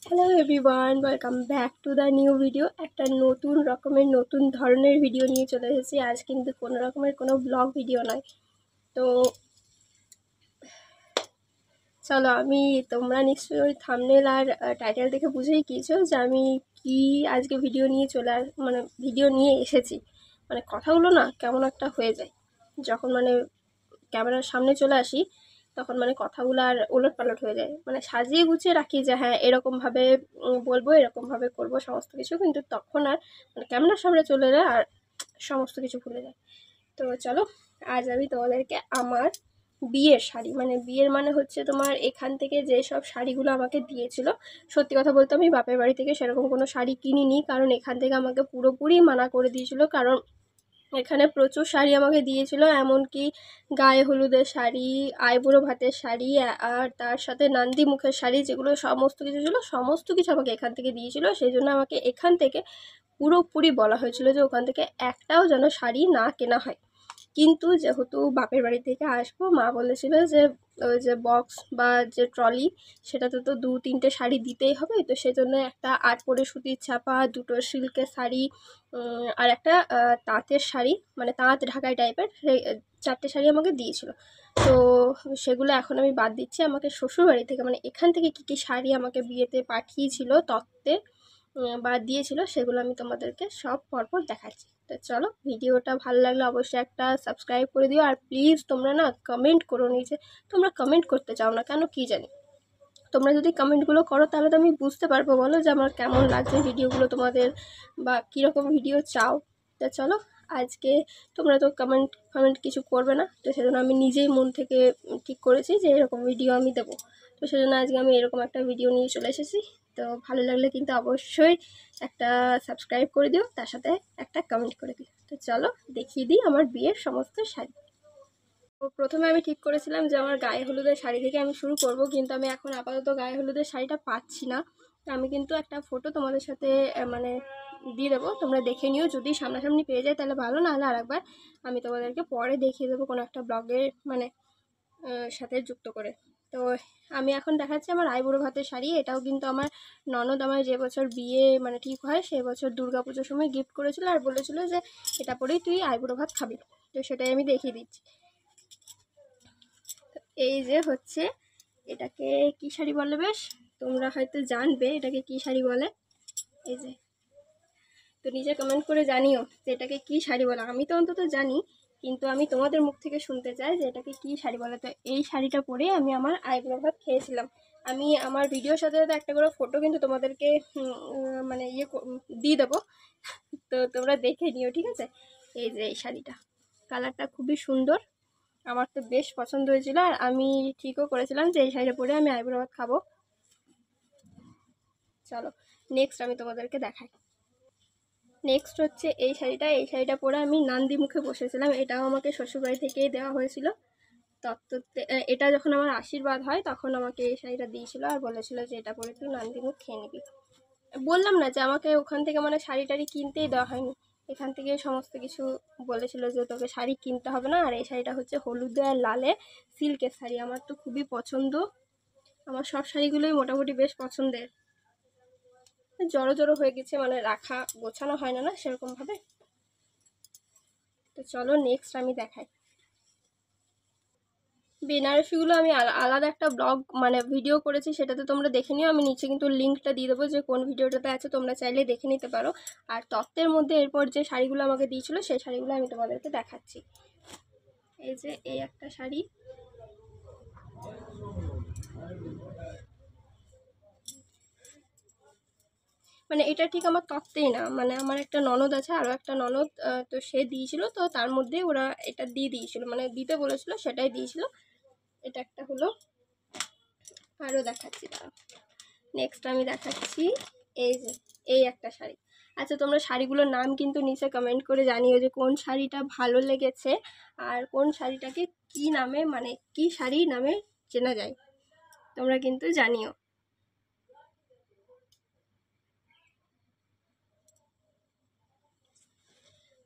Hello everyone, welcome back to the new video. একটা নতুন রকমের নতুন ধরনের ভিডিও নিয়ে চলে এসেছি। আজ কিন্তু কোনো রকমের কোনো ব্লগ ভিডিও নয়। তো চলো, তোমরা নিশ্চয়ই থাম্বনেল আর টাইটেল দেখে বুঝেই গিয়েছো যে আমি কি আজকে ভিডিও নিয়ে ভিডিও নিয়ে এসেছি। কথাগুলো না কেমন একটা হয়ে যায় যখন ক্যামেরার সামনে চলে আসি, তখন কথাগুলো আর ওলটপালট হয়ে যায়। সাজিয়ে গুছিয়ে রাখি যে হ্যাঁ এরকমভাবে বলবো, এরকমভাবে করবো সমস্ত কিছু, কিন্তু তখন আর ক্যামেরার সামনে চলে যায় আর সমস্ত কিছু ভুলে যায়। তো চলো, আজ আমি তোমাদেরকে আমার বিয়ের শাড়ি, বিয়ের হচ্ছে তোমার এখান থেকে যেসব শাড়িগুলো আমাকে দিয়েছিল, সত্যি কথা বলতে আমি বাপের বাড়ি থেকে সেরকম কোনো শাড়ি কিনিনি, কারণ এখান থেকে আমাকে পুরোপুরি মানা করে দিয়েছিল। কারণ এখানে প্রচুর শাড়ি আমাকে দিয়েছিল, এমনকি গায়ে হলুদের শাড়ি, আইবুড়ো ভাতের শাড়ি, আর তার সাথে নান্দি মুখের শাড়ি, যেগুলো সমস্ত কিছু ছিল, সমস্ত কিছু আমাকে এখান থেকে দিয়েছিল। সেই জন্য আমাকে এখান থেকে পুরোপুরি বলা হয়েছিল যে ওখান থেকে একটাও যেন শাড়ি না কেনা হয়। কিন্তু যেহেতু বাপের বাড়ি থেকে আসবো, মা বলেছিল যে ওই যে বক্স বা যে ট্রলি, সেটাতে তো 2-3টে শাড়ি দিতেই হবে। তো সেজন্য একটা 8 পরে সুতির ছাপা, 2টো সিল্কের শাড়ি, আর একটা তাঁতের শাড়ি, তাঁত ঢাকাই টাইপের, সেই 4টে শাড়ি আমাকে দিয়েছিল। তো সেগুলো এখন আমি বাদ দিচ্ছি। আমাকে শ্বশুরবাড়ি থেকে এখান থেকে কী কী শাড়ি আমাকে বিয়েতে পাঠিয়েছিল, তত্ত্বে বাদ দিয়েছিল, সেগুলো আমি তোমাদেরকে সব পরপর দেখাচ্ছি। তো চলো, ভিডিওটা ভালো লাগলে অবশ্যই একটা সাবস্ক্রাইব করে দিও। আর প্লিজ তোমরা না কমেন্ট করো, নিচে তোমরা কমেন্ট করতে চাও না কেন কি জানি। তোমরা যদি কমেন্টগুলো করো তাহলে তো আমি বুঝতে পারবো, বলো যে আমার কেমন লাগছে ভিডিওগুলো তোমাদের, বা কীরকম ভিডিও চাও। তো চলো, আজকে তোমরা তো কমেন্ট কিছু করবে না, তো সেজন্য আমি নিজেই মন থেকে ঠিক করেছি যে এরকম ভিডিও আমি দেবো। তো সেজন্য আজকে আমি এরকম একটা ভিডিও নিয়ে চলে এসেছি। তো ভালো লাগলে কিন্তু অবশ্যই একটা সাবস্ক্রাইব করে দিও, তার সাথে একটা কমেন্ট করে দিও। তো চলো দেখিয়ে দিই আমার বিয়ের সমস্ত শাড়ি। তো প্রথমে আমি ঠিক করেছিলাম যে আমার গায়ে হলুদের শাড়ি থেকে আমি শুরু করব, কিন্তু আমি এখন আপাতত গায়ে হলুদের শাড়িটা পাচ্ছি না। তো আমি কিন্তু একটা ফটো তোমাদের সাথে দিয়ে দেবো, তোমরা দেখে নিও। যদি সামনাসামনি পেয়ে যায় তাহলে ভালো, নাহলে আরেকবার আমি তোমাদেরকে পরে দেখিয়ে দেবো কোনো একটা ব্লগের সাথে যুক্ত করে। তো আমি এখন দেখাচ্ছি আমার আইবুড়ো ভাতের শাড়ি। এটাও কিন্তু আমার ননদ আমার যে বছর বিয়ে ঠিক হয়, সে বছর দুর্গাপুজোর সময় গিফট করেছিল আর বলেছিল যে এটা পরেই তুই আইবুড়ো ভাত খাবি। তো সেটাই আমি দেখিয়ে দিচ্ছি। এই যে হচ্ছে, এটাকে কি শাড়ি বলে বেশ, তোমরা হয়তো জানবে এটাকে কি শাড়ি বলে। এই যে, তো নিচে কমেন্ট করে জানিও যে এটাকে কি শাড়ি বলে। আমি তো অন্তত জানি, কিন্তু আমি তোমাদের মুখ থেকে শুনতে চাই যে এটাকে কি শাড়ি বলে। তো এই শাড়িটা পরে আমি আমার আইবুড়ো ভাত খেয়েছিলাম। আমি আমার ভিডিওর সাথে সাথে একটা করে ফটো কিন্তু তোমাদেরকে দিয়ে দেবো, তো তোমরা দেখে নিও, ঠিক আছে। এই যে এই শাড়িটা, কালারটা খুবই সুন্দর, আমার তো বেশ পছন্দ হয়েছিল, আর আমি ঠিকও করেছিলাম যে এই শাড়িটা পরে আমি আইবুড়ো ভাত খাবো। চলো নেক্সট আমি তোমাদেরকে দেখাই। নেক্সট হচ্ছে এই শাড়িটা পরে আমি নান্দি মুখে বসেছিলাম। এটাও আমাকে শ্বশুরবাড়ি থেকেই দেওয়া হয়েছিল। তত্ত্বতে এটা যখন আমার আশীর্বাদ হয় তখন আমাকে এই শাড়িটা দিয়েছিল আর বলেছিল যে এটা পরে তুই নান্দি মুখ খেয়ে নিবি। বললাম না যে আমাকে ওখান থেকে শাড়ি টাড়ি কিনতেই দেওয়া হয়নি, এখান থেকে সমস্ত কিছু বলেছিল যে তোকে শাড়ি কিনতে হবে না। আর এই শাড়িটা হচ্ছে হলুদে আর লালে সিল্কের শাড়ি, আমার তো খুবই পছন্দ। আমার সব শাড়িগুলোই মোটামুটি বেশ পছন্দের। জড়ো জড়ো হয়ে গেছে, রাখা গোছানো হয় না সেরকমভাবে। তো চলো নেক্সট আমি দেখাই। বেনারসিগুলো আমি আলাদা একটা ব্লগ ভিডিও করেছি, সেটাতে তোমরা দেখে নিও। আমি নিচে কিন্তু লিঙ্কটা দিয়ে দেবো যে কোন ভিডিওটাতে আছে, তোমরা চাইলে দেখে নিতে পারো। আর তত্ত্বের মধ্যে এরপর যে শাড়িগুলো আমাকে দিয়েছিল সেই শাড়িগুলো আমি তোমাদেরকে দেখাচ্ছি। এই যে এই একটা শাড়ি, এটা ঠিক আমার তত্ত্বেই না, আমার একটা ননদ আছে, আরও একটা ননদ, তো সে দিয়েছিল, তো তার মধ্যে ওরা এটা দিয়ে দিয়েছিল, দিতে বলেছিল সেটাই দিয়েছিল। এটা একটা হলো, আরও দেখাচ্ছি তারা। নেক্সট আমি দেখাচ্ছি এই যে এই একটা শাড়ি। আচ্ছা, তোমরা শাড়িগুলোর নাম কিন্তু নিচে কমেন্ট করে জানিও যে কোন শাড়িটা ভালো লেগেছে আর কোন শাড়িটাকে কি নামে, কি শাড়ি নামে চেনা যায়, তোমরা কিন্তু জানিও।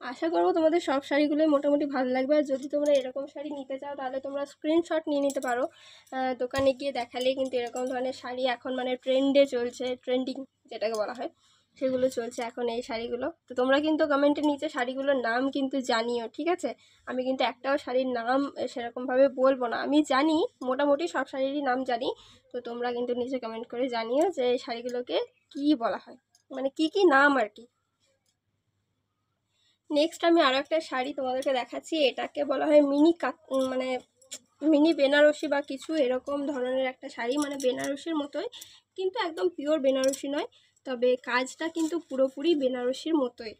আশা করবো তোমাদের সব শাড়িগুলোই মোটামুটি ভালো লাগবে। আর যদি তোমরা এরকম শাড়ি নিতে চাও তাহলে তোমরা স্ক্রিনশট নিয়ে নিতে পারো। দোকানে গিয়ে দেখালে কিন্তু এরকম ধরনের শাড়ি এখন মানে ট্রেন্ডে চলছে, ট্রেন্ডিং যেটাকে বলা হয়, সেগুলো চলছে এখন এই শাড়িগুলো। তো তোমরা কিন্তু কমেন্টের নিচে শাড়িগুলোর নাম কিন্তু জানিও, ঠিক আছে? আমি কিন্তু একটাও শাড়ির নাম সেরকমভাবে বলবো না, আমি জানি মোটামুটি সব শাড়িরই নাম জানি। তো তোমরা কিন্তু নিচে কমেন্ট করে জানিও যে এই শাড়িগুলোকে কী বলা হয়, মানে কি কি নাম আর কি। নেক্সট আমি আরও একটা শাড়ি তোমাদেরকে দেখাচ্ছি। এটাকে বলা হয় মানে মিনি বেনারসি বা কিছু এরকম ধরনের একটা শাড়ি, মানে বেনারসির মতোই কিন্তু একদম পিওর বেনারসি নয়, তবে কাজটা কিন্তু পুরোপুরি বেনারসির মতোই।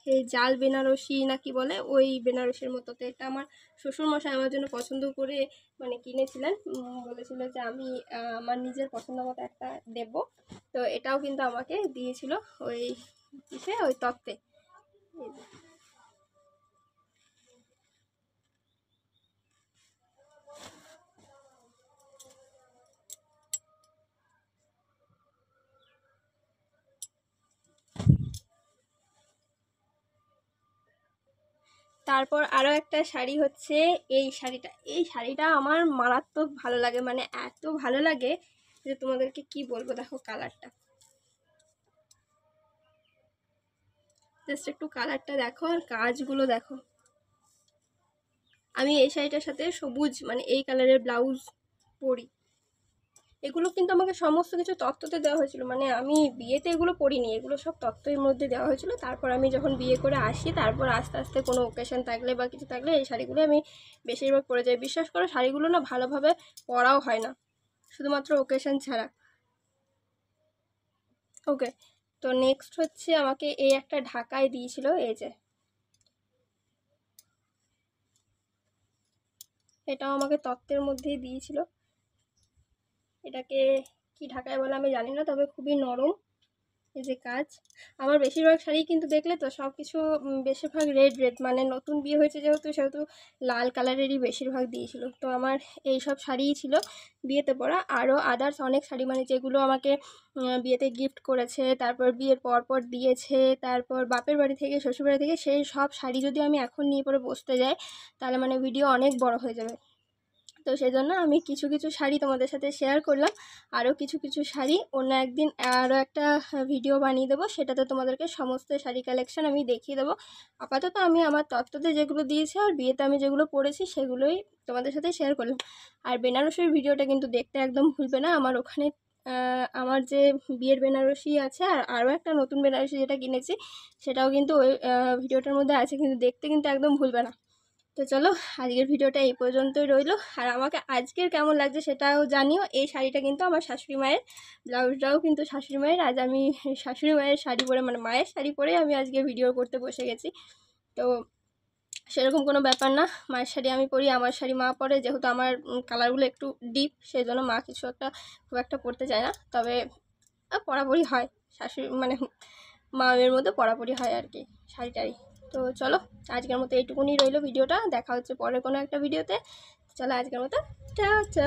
এই জাল বেনারসি না কি বলে, ওই বেনারসির মতো। তো এটা আমার শ্বশুরমশাই আমার জন্য পছন্দ করে মানে কিনেছিলেন, বলেছিল যে আমি আমার নিজের পছন্দ মতো একটা দেব। তো এটাও কিন্তু আমাকে দিয়েছিল ওই কিসে, ওই তত্ত্বে। তারপর আরও একটা শাড়ি হচ্ছে এই শাড়িটা আমার মারাত্মক ভালো লাগে, মানে এত ভালো লাগে যে তোমাদেরকে কি বলবো। দেখো কালারটা, জাস্ট একটু কালারটা দেখো আর কাজগুলো দেখো। আমি এই শাড়িটার সাথে সবুজ মানে এই কালারের ব্লাউজ পরি। এগুলো কিন্তু আমাকে সমস্ত কিছু তত্ত্বতে দেওয়া হয়েছিল, মানে আমি বিয়েতে এগুলো পরিনি, এগুলো সব তত্ত্বের মধ্যে দেওয়া হয়েছিল। তারপর আমি যখন বিয়ে করে আসি তারপর আস্তে আস্তে কোনো ওকেশন থাকলে বা কিছু থাকলে এই শাড়িগুলো আমি বেশিরভাগ পরে যাই। বিশ্বাস করো শাড়িগুলো না ভালোভাবে পরাও হয় না, শুধুমাত্র ওকেশন ছাড়া। ওকে, তো নেক্সট হচ্ছে আমাকে এই একটা ঢাকায় দিয়েছিল, এই যে এটাও আমাকে তত্ত্বের মধ্যেই দিয়েছিল। এটাকে কি ঢাকায় বলে আমি জানি না, তবে খুবই নরম। এই যে কাজ, আমার বেশিরভাগ শাড়ি কিন্তু দেখলে তো সব কিছু বেশিরভাগ রেড রেড, মানে নতুন বিয়ে হয়েছে সেহেতু লাল কালারেরই বেশিরভাগ দিয়েছিল। তো আমার এই সব শাড়িই ছিল বিয়েতে পরা। আরও আদার্স অনেক শাড়ি মানে যেগুলো আমাকে বিয়েতে গিফট করেছে, তারপর বিয়ের পর দিয়েছে, তারপর বাপের বাড়ি থেকে শ্বশুর বাড়ি থেকে, সেই সব শাড়ি যদি আমি এখন নিয়ে পরে বসতে যাই তাহলে মানে ভিডিও অনেক বড় হয়ে যাবে। তো সেই জন্য আমি কিছু কিছু শাড়ি তোমাদের সাথে শেয়ার করলাম। আরও কিছু কিছু শাড়ি অন্য একদিন আরও একটা ভিডিও বানিয়ে দেবো, সেটাতে তোমাদেরকে সমস্ত শাড়ি কালেকশন আমি দেখিয়ে দেবো। আপাতত আমি আমার তত্ত্বতে যেগুলো দিয়েছি আর বিয়েতে আমি যেগুলো পরেছি সেগুলোই তোমাদের সাথে শেয়ার করলাম। আর বেনারসির ভিডিওটা কিন্তু দেখতে একদম ভুলবে না। আমার ওখানে আমার যে বিয়ের বেনারসি আছে আর আরও একটা নতুন বেনারসি যেটা কিনেছি সেটাও কিন্তু ওই ভিডিওটার মধ্যে আছে, কিন্তু দেখতে কিন্তু একদম ভুলবে না। তো চলো আজকের ভিডিওটা এই পর্যন্তই রইলো। আর আমাকে আজকের কেমন লাগছে সেটাও জানিও। এই শাড়িটা কিন্তু আমার শাশুড়ি মায়ের, ব্লাউজটাও কিন্তু শাশুড়ি মায়ের। আজ আমি শাশুড়ি মায়ের শাড়ি পরে মানে মায়ের শাড়ি পরে আমি আজকে ভিডিও করতে বসে গেছি। তো সেরকম কোনো ব্যাপার না, মায়ের শাড়ি আমি পরি, আমার শাড়ি মা পরে, যেহেতু আমার কালারগুলো একটু ডিপ সেই জন্য মা কিছু একটা খুব একটা পরতে চায় না, তবে পরাপরি হয় শাশুড়ি মানে মায়ের মধ্যে পরাপরি হয় আর কি শাড়ি টাড়ি। তো চলো আজকের মতো এইটুকুনি রইলো ভিডিওটা, দেখা হচ্ছে পরে কোনো একটা ভিডিওতে। চলো আজকের মতো টাটা।